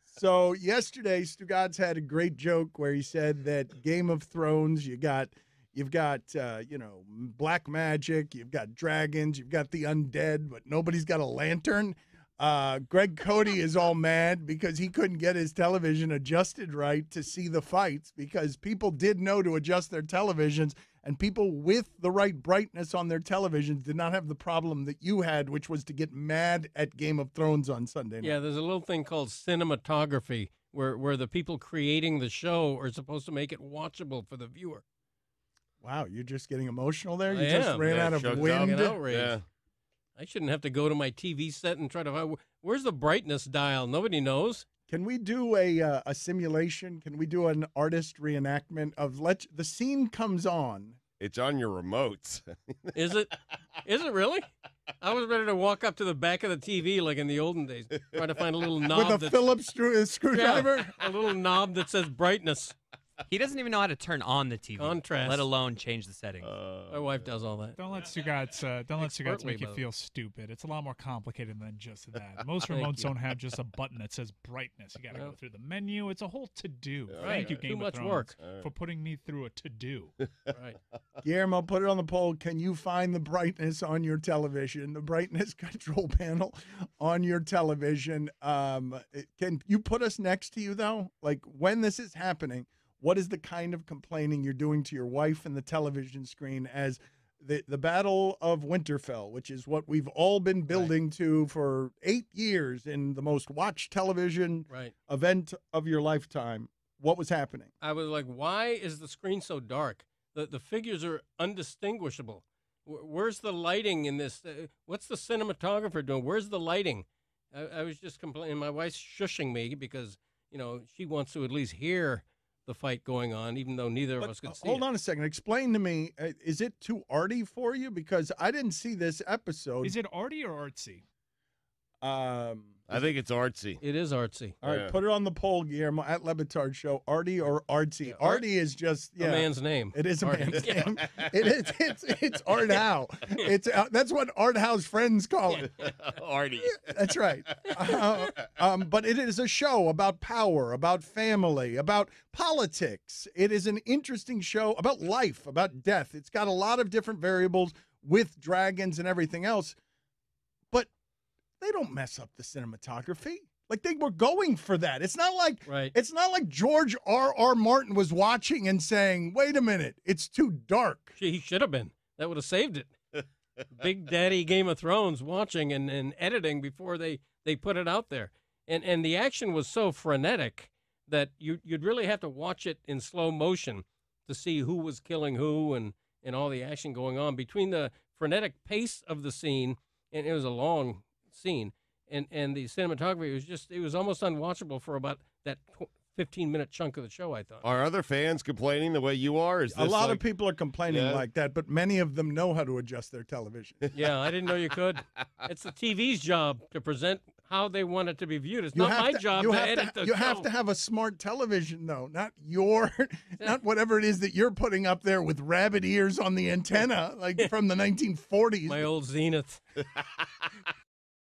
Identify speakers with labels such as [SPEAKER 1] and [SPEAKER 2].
[SPEAKER 1] So yesterday, Stugatz had a great joke where he said that Game of Thrones, you've got black magic, you've got dragons, you've got the undead, but nobody's got a lantern. Greg Cody is all mad because he couldn't get his television adjusted right to see the fights because people did know to adjust their televisions, and people with the right brightness on their televisions did not have the problem that you had, which was to get mad at Game of Thrones on Sunday night.
[SPEAKER 2] Yeah, there's a little thing called cinematography where the people creating the show are supposed to make it watchable for the viewer.
[SPEAKER 1] Wow, you're just getting emotional there? You
[SPEAKER 2] I
[SPEAKER 1] just
[SPEAKER 2] am.
[SPEAKER 1] ran out of wind?
[SPEAKER 2] An outrage. I shouldn't have to go to my TV set and try to find where's the brightness dial. Nobody knows.
[SPEAKER 1] Can we do a simulation? Can we do an artist reenactment of the scene comes on?
[SPEAKER 3] It's on your remotes.
[SPEAKER 2] Is it? Is it really? I was ready to walk up to the back of the TV like in the olden days, trying to find a little knob
[SPEAKER 1] with a Phillips screwdriver.
[SPEAKER 2] Yeah, a little knob that says brightness.
[SPEAKER 4] He doesn't even know how to turn on the TV,
[SPEAKER 2] Contrast.
[SPEAKER 4] let alone change the settings.
[SPEAKER 2] My wife does all that.
[SPEAKER 5] Don't let Stugatz make you feel stupid. It's a lot more complicated than just that. Most remotes don't have just a button that says brightness. You got to go through the menu. It's a whole to-do. Thank you, Game of Thrones, for putting me through a to-do.
[SPEAKER 2] Right.
[SPEAKER 1] Guillermo, put it on the poll. Can you find the brightness on your television, the brightness control panel on your television? Can you put us next to you, though? Like, when this is happening, what is the kind of complaining you're doing to your wife and the television screen as the Battle of Winterfell, which is what we've all been building to for 8 years in the most watched television event of your lifetime? What was happening?
[SPEAKER 2] I was like, why is the screen so dark? The figures are undistinguishable. Where's the lighting in this? What's the cinematographer doing? Where's the lighting? I was just complaining. My wife's shushing me because, she wants to at least hear the fight going on, even though neither of us could see
[SPEAKER 1] Hold on a second. Explain to me, is it too arty for you? Because I didn't see this episode.
[SPEAKER 5] Is it arty or artsy?
[SPEAKER 3] I think it's artsy.
[SPEAKER 2] It is artsy.
[SPEAKER 1] All right, put it on the poll, Guillermo, at LeBatard Show. Arty or artsy? Yeah, arty is just
[SPEAKER 2] a man's name.
[SPEAKER 1] It is a man's name. It is. It's Art Howe. It's that's what Art Howe's friends call it.
[SPEAKER 3] Arty.
[SPEAKER 1] That's right. But it is a show about power, about family, about politics. It is an interesting show about life, about death. It's got a lot of different variables with dragons and everything else. But they don't mess up the cinematography. Like, they were going for that. It's not like It's not like George R.R. Martin was watching and saying, "Wait a minute, it's too dark."
[SPEAKER 2] He should have been. That would have saved it. Big Daddy Game of Thrones watching and editing before they put it out there. And the action was so frenetic that you'd really have to watch it in slow motion to see who was killing who and all the action going on. Between the frenetic pace of the scene, and it was a long scene, and the cinematography it was almost unwatchable for about that 15-minute chunk of the show, I thought.
[SPEAKER 3] Are other fans complaining the way you are?
[SPEAKER 1] A lot of people are complaining like that, but many of them know how to adjust their television.
[SPEAKER 2] Yeah, I didn't know you could. It's the TV's job to present how they want it to be viewed. It's not my job to edit the show.
[SPEAKER 1] You have to have a smart television, though, not whatever it is that you're putting up there with rabbit ears on the antenna, like from the 1940s.
[SPEAKER 2] My old Zenith.